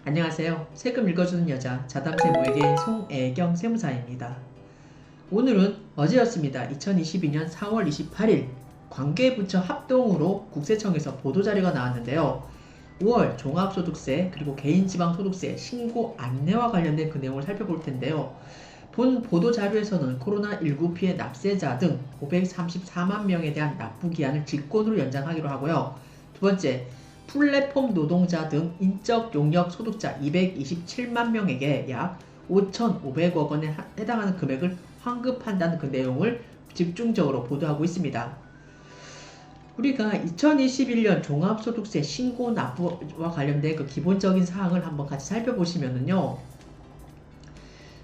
안녕하세요. 세금 읽어주는 여자 자담세무에게 송애경 세무사입니다. 오늘은 어제였습니다. 2022년 4월 28일 관계부처 합동으로 국세청에서 보도자료가 나왔는데요. 5월 종합소득세 그리고 개인지방소득세 신고 안내와 관련된 그 내용을 살펴볼 텐데요. 본 보도자료에서는 코로나19 피해 납세자 등 534만 명에 대한 납부기한을 직권으로 연장하기로 하고요. 두 번째, 플랫폼 노동자 등 인적 용역 소득자 227만 명에게 약 5,500억 원에 해당하는 금액을 환급한다는 그 내용을 집중적으로 보도하고 있습니다. 우리가 2021년 종합소득세 신고 납부와 관련된 그 기본적인 사항을 한번 같이 살펴보시면은요.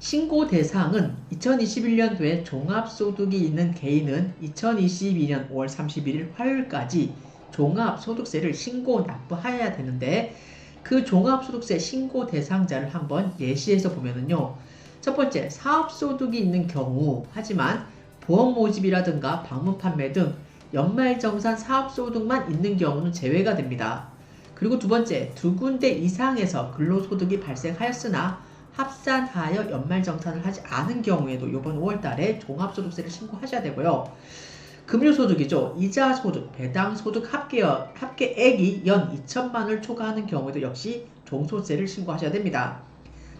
신고 대상은 2021년도에 종합소득이 있는 개인은 2022년 5월 31일 화요일까지 종합소득세를 신고 납부해야 되는데 그 종합소득세 신고 대상자를 한번 예시해서 보면은요. 첫 번째, 사업소득이 있는 경우 하지만 보험 모집이라든가 방문 판매 등 연말정산 사업소득만 있는 경우는 제외가 됩니다. 그리고 두 번째, 두 군데 이상에서 근로소득이 발생하였으나 합산하여 연말정산을 하지 않은 경우에도 이번 5월달에 종합소득세를 신고하셔야 되고요. 금융소득이죠. 이자소득, 배당소득 합계액이 연 2천만 원을 초과하는 경우에도 역시 종소세를 신고하셔야 됩니다.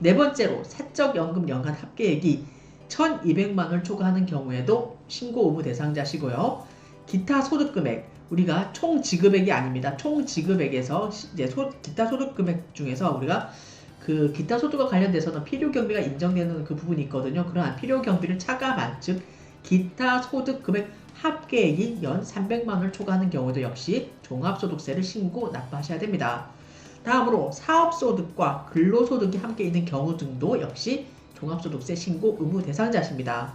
네 번째로 사적연금 연간 합계액이 1,200만 원을 초과하는 경우에도 신고 의무 대상자시고요. 기타 소득금액, 우리가 총 지급액이 아닙니다. 총 지급액에서 이제 기타 소득금액 중에서 우리가 그 기타 소득과 관련돼서는 필요경비가 인정되는 그 부분이 있거든요. 그러한 필요경비를 차감한 즉 기타 소득금액 합계액이 연 300만 원을 초과하는 경우도 역시 종합소득세를 신고 납부하셔야 됩니다. 다음으로 사업소득과 근로소득이 함께 있는 경우 등도 역시 종합소득세 신고 의무 대상자십니다.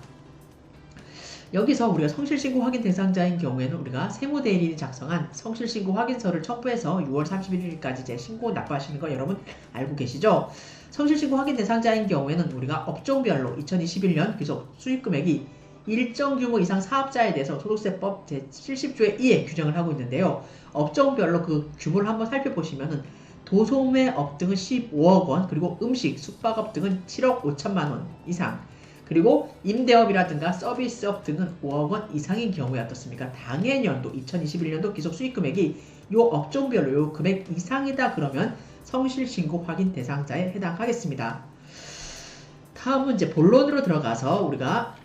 여기서 우리가 성실신고 확인 대상자인 경우에는 우리가 세무대리인이 작성한 성실신고 확인서를 첨부해서 6월 31일까지 이제 신고 납부하시는 거 여러분 알고 계시죠? 성실신고 확인 대상자인 경우에는 우리가 업종별로 2021년 귀속 수입금액이 일정 규모 이상 사업자에 대해서 소득세법 제70조의 2에 규정을 하고 있는데요. 업종별로 그 규모를 한번 살펴보시면은 도소매업 등은 15억 원, 그리고 음식, 숙박업 등은 7억 5천만 원 이상, 그리고 임대업이라든가 서비스업 등은 5억 원 이상인 경우에 어떻습니까? 당해년도 2021년도 기속 수익금액이 요 업종별로 요 금액 이상이다 그러면 성실신고 확인 대상자에 해당하겠습니다. 다음은 이제 본론으로 들어가서 우리가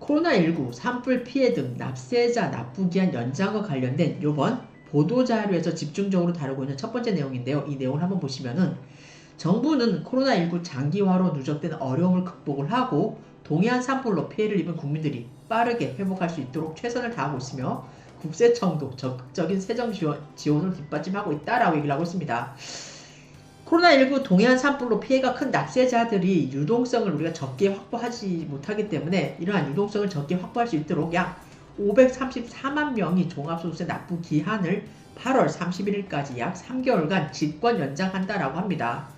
코로나19 산불 피해 등 납세자 납부기한 연장과 관련된 요번 보도자료에서 집중적으로 다루고 있는 첫 번째 내용인데요. 이 내용을 한번 보시면은 정부는 코로나19 장기화로 누적된 어려움을 극복을 하고 동해안 산불로 피해를 입은 국민들이 빠르게 회복할 수 있도록 최선을 다하고 있으며 국세청도 적극적인 세정 지원을 뒷받침하고 있다라고 얘기를 하고 있습니다. 코로나19 동해안 산불로 피해가 큰 납세자들이 유동성을 우리가 적게 확보하지 못하기 때문에 이러한 유동성을 적게 확보할 수 있도록 약 534만 명이 종합소득세 납부 기한을 8월 31일까지 약 3개월간 직권 연장한다라고 합니다.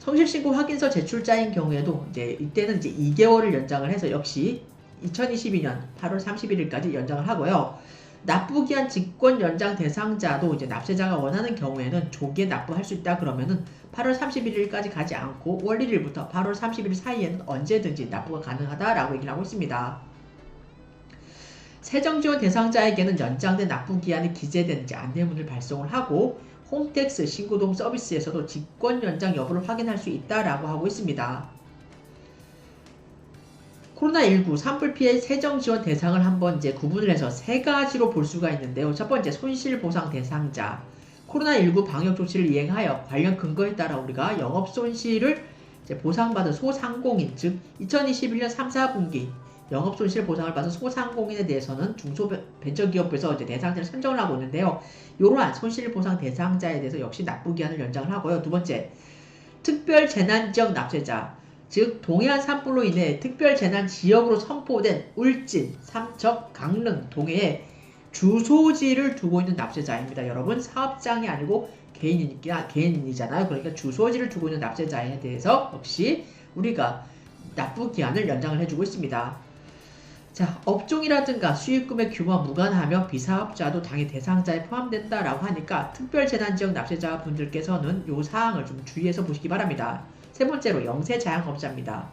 성실신고 확인서 제출자인 경우에도 이때는 2개월을 연장을 해서 역시 2022년 8월 31일까지 연장을 하고요. 납부기한 직권 연장 대상자도 납세자가 원하는 경우에는 조기에 납부할 수 있다 그러면은 8월 31일까지 가지 않고 5월 1일부터 8월 30일 사이에는 언제든지 납부가 가능하다라고 얘기를 하고 있습니다. 세정지원 대상자에게는 연장된 납부기한이 기재된 안내문을 발송을 하고 홈택스 신고동 서비스에서도 직권 연장 여부를 확인할 수 있다라고 하고 있습니다. 코로나19 산불 피해 세정 지원 대상을 한번 구분을 해서 세 가지로 볼 수가 있는데요. 첫 번째, 손실보상 대상자. 코로나19 방역 조치를 이행하여 관련 근거에 따라 우리가 영업 손실을 보상받은 소상공인, 즉 2021년 3, 4분기 영업 손실 보상을 받은 소상공인에 대해서는 중소벤처기업부에서 대상자를 선정을 하고 있는데요. 이러한 손실보상 대상자에 대해서 역시 납부기한을 연장을 하고요. 두 번째, 특별재난지역 납세자, 즉 동해안 산불로 인해 특별재난지역으로 선포된 울진, 삼척, 강릉, 동해에 주소지를 두고 있는 납세자입니다. 여러분, 사업장이 아니고 개인이잖아요. 그러니까 주소지를 두고 있는 납세자에 대해서 역시 우리가 납부기한을 연장을 해주고 있습니다. 자, 업종이라든가 수익금액 규모와 무관하며 비사업자도 당연히 대상자에 포함된다라고 하니까 특별재난지역 납세자분들께서는 이 사항을 좀 주의해서 보시기 바랍니다. 세 번째로 영세자영업자입니다.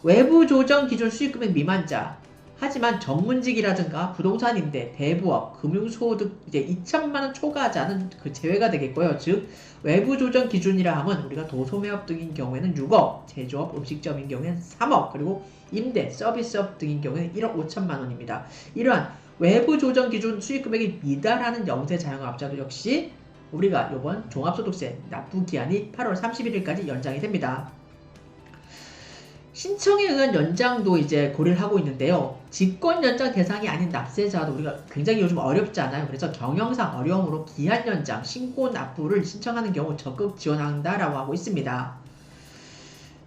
외부 조정 기준 수익금액 미만자, 하지만 전문직이라든가 부동산 임대, 대부업, 금융소득 이제 2천만 원 초과자는 그 제외가 되겠고요. 즉 외부 조정 기준이라 하면 우리가 도소매업 등인 경우에는 6억, 제조업, 음식점인 경우에는 3억, 그리고 임대, 서비스업 등인 경우에는 1억 5천만 원입니다. 이러한 외부 조정 기준 수익금액이 미달하는 영세 자영업자도 역시 우리가 이번 종합소득세 납부 기한이 8월 31일까지 연장이 됩니다. 신청에 의한 연장도 이제 고려를 하고 있는데요. 직권 연장 대상이 아닌 납세자도 우리가 굉장히 요즘 어렵잖아요. 그래서 경영상 어려움으로 기한 연장, 신고 납부를 신청하는 경우 적극 지원한다라고 하고 있습니다.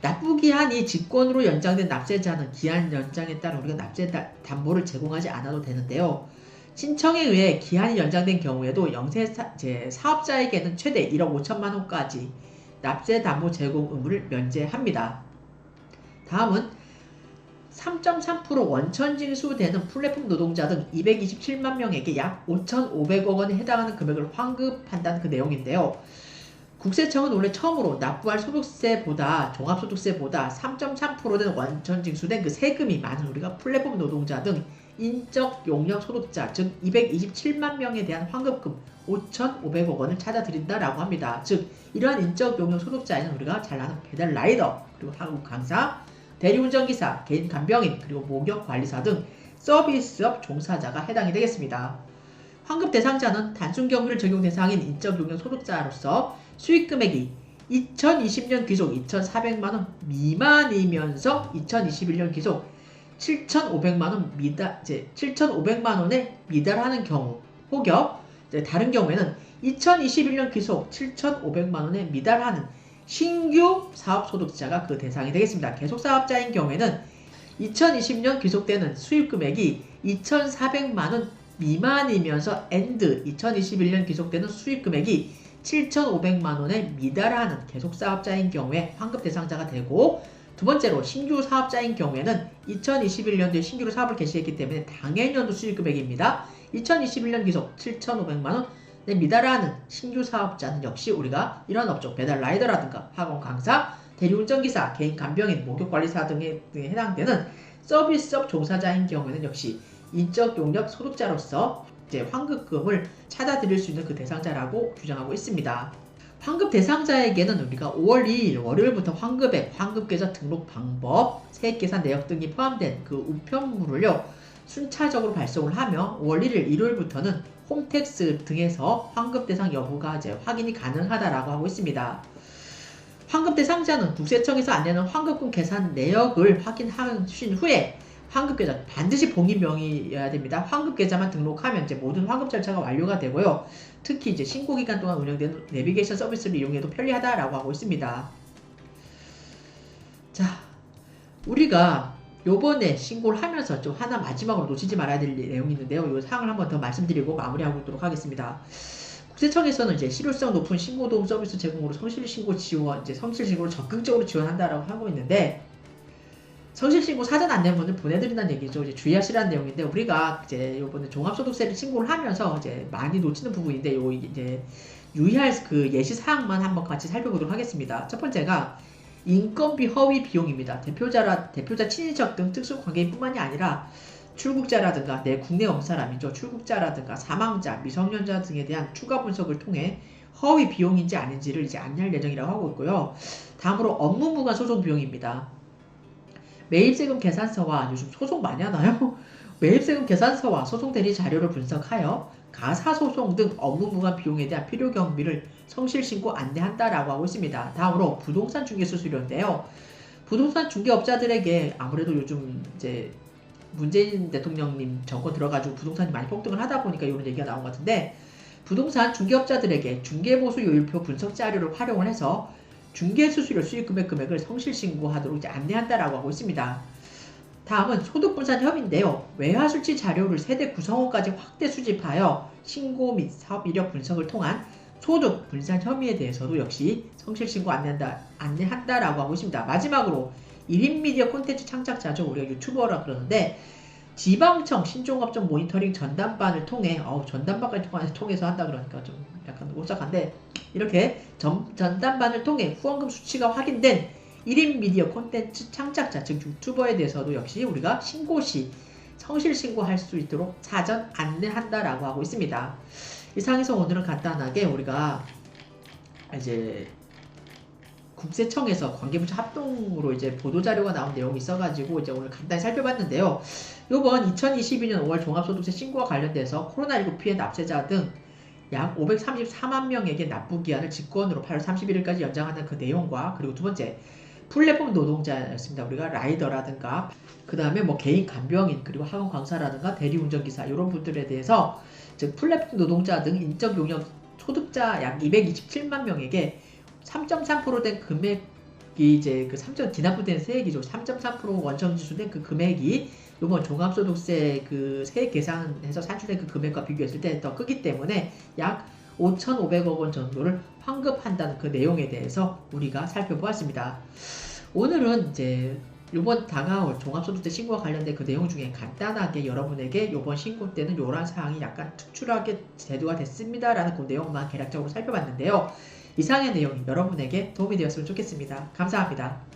납부 기한이 직권으로 연장된 납세자는 기한 연장에 따라 우리가 납세 담보를 제공하지 않아도 되는데요. 신청에 의해 기한이 연장된 경우에도 영세 사업자에게는 최대 1억 5천만 원까지 납세 담보 제공 의무를 면제합니다. 다음은 3.3% 원천 징수되는 플랫폼 노동자 등 227만 명에게 약 5,500억 원에 해당하는 금액을 환급한다는 그 내용인데요. 국세청은 원래 처음으로 납부할 소득세보다 종합소득세보다 3.3%된 원천 징수된 그 세금이 많은 우리가 플랫폼 노동자 등 인적 용역 소득자 즉 227만 명에 대한 환급금 5,500억 원을 찾아드린다라고 합니다. 즉 이러한 인적 용역 소득자에는 우리가 잘 아는 배달 라이더, 그리고 한국 강사, 대리운전기사, 개인 간병인, 그리고 목욕관리사 등 서비스업 종사자가 해당이 되겠습니다. 환급 대상자는 단순 경비를 적용 대상인 인적 용역 소득자로서 수익금액이 2020년 기속 2,400만원 미만이면서 2021년 기속 7,500만원에 미달하는 경우, 혹여 다른 경우에는 2021년 기속 7,500만원에 미달하는 신규 사업소득자가 그 대상이 되겠습니다. 계속사업자인 경우에는 2020년 귀속되는 수입금액이 2,400만원 미만이면서 and 2021년 귀속되는 수입금액이 7,500만원에 미달하는 계속사업자인 경우에 환급 대상자가 되고, 두 번째로 신규 사업자인 경우에는 2021년도에 신규로 사업을 개시했기 때문에 당해년도 수익금액입니다. 2021년 귀속 7,500만원 미달하는 신규 사업자는 역시 우리가 이런 업종, 배달 라이더라든가 학원 강사, 대리운전기사, 개인 간병인, 목욕관리사 등에 해당되는 서비스업 종사자인 경우에는 역시 인적 용역 소득자로서 이제 환급금을 찾아드릴 수 있는 그 대상자라고 규정하고 있습니다. 환급 대상자에게는 우리가 5월 2일 월요일부터 환급액, 환급계좌 등록 방법, 세액계산 내역 등이 포함된 그 우편물을요 순차적으로 발송을 하며 5월 1일 일요일부터는 홈택스 등에서 환급 대상 여부가 이제 확인이 가능하다라고 하고 있습니다. 환급 대상자는 국세청에서 안내는 환급금 계산 내역을 확인하신 후에 환급계좌 반드시 본인 명의여야 됩니다. 환급계좌만 등록하면 이제 모든 환급 절차가 완료가 되고요. 특히 이제 신고 기간 동안 운영되는 내비게이션 서비스를 이용해도 편리하다라고 하고 있습니다. 자, 우리가 요번에 신고를 하면서 좀 하나 마지막으로 놓치지 말아야 될 내용이 있는데요. 이 사항을 한번 더 말씀드리고 마무리하도록 하겠습니다. 국세청에서는 이제 실효성 높은 신고도움 서비스 제공으로 성실신고 지원, 이제 성실신고를 적극적으로 지원한다라고 하고 있는데, 성실신고 사전 안내문을 보내드린다는 얘기죠. 이제 주의하시라는 내용인데, 우리가 이제 요번에 종합소득세를 신고를 하면서 이제 많이 놓치는 부분인데, 요 이제 유의할 그 예시 사항만 한번 같이 살펴보도록 하겠습니다. 첫 번째가 인건비 허위 비용입니다. 대표자 친인척 등 특수관계인뿐만이 아니라 출국자라든가 내 국내 온 사람이죠. 출국자라든가 사망자, 미성년자 등에 대한 추가 분석을 통해 허위 비용인지 아닌지를 이제 안내할 예정이라고 하고 있고요. 다음으로 업무 무관 소송 비용입니다. 매입세금 계산서와, 요즘 소송 많이 하나요? 매입세금 계산서와 소송 대리 자료를 분석하여 가사소송 등 업무 무관 비용에 대한 필요 경비를 성실신고 안내한다라고 하고 있습니다. 다음으로 부동산 중개 수수료인데요. 부동산 중개업자들에게 아무래도 요즘 이제 문재인 대통령님 정권 들어가지고 부동산이 많이 폭등을 하다 보니까 이런 얘기가 나온 것 같은데, 부동산 중개업자들에게 중개보수요율표 분석 자료를 활용을 해서 중개수수료 수익금액을 성실신고하도록 이제 안내한다라고 하고 있습니다. 다음은 소득분산협의인데요. 외화수치 자료를 세대 구성원까지 확대 수집하여 신고 및 사업 이력 분석을 통한 소득분산협의에 대해서도 역시 성실신고 안내한다라고 하고 있습니다. 마지막으로 1인 미디어 콘텐츠 창작자죠. 우리가 유튜버라 그러는데, 지방청 신종업종 모니터링 전담반을 통해 전담반까지 통해서 한다 그러니까 좀 약간 오싹한데 이렇게 전담반을 통해 후원금 수치가 확인된 1인 미디어 콘텐츠 창작자 즉 유튜버에 대해서도 역시 우리가 신고 시 성실 신고할 수 있도록 사전 안내한다라고 하고 있습니다. 이상해서 오늘은 간단하게 우리가 이제 국세청에서 관계부처 합동으로 이제 보도자료가 나온 내용이 있어가지고 이제 오늘 간단히 살펴봤는데요. 요번 2022년 5월 종합소득세 신고와 관련돼서 코로나19 피해 납세자 등 약 534만 명에게 납부기한을 직권으로 8월 31일까지 연장하는 그 내용과 그리고 두 번째 플랫폼 노동자였습니다. 우리가 라이더라든가 그 다음에 뭐 개인 간병인 그리고 학원 강사라든가 대리운전기사 이런 분들에 대해서 즉 플랫폼 노동자 등 인적 용역 소득자 약 227만 명에게 3.3%된 금액이 이제 그 기납부된 세액이죠. 3.3% 원천 지수된 그 금액이 이번 종합소득세 그 세액 계산해서 산출된 그 금액과 비교했을 때 더 크기 때문에 약 5,500억 원 정도를 환급한다는 그 내용에 대해서 우리가 살펴보았습니다. 오늘은 이제 이번 다가올 종합소득세 신고와 관련된 그 내용 중에 간단하게 여러분에게 이번 신고 때는 이런 사항이 약간 특출하게 제도가 됐습니다라는 그 내용만 개략적으로 살펴봤는데요. 이상의 내용이 여러분에게 도움이 되었으면 좋겠습니다. 감사합니다.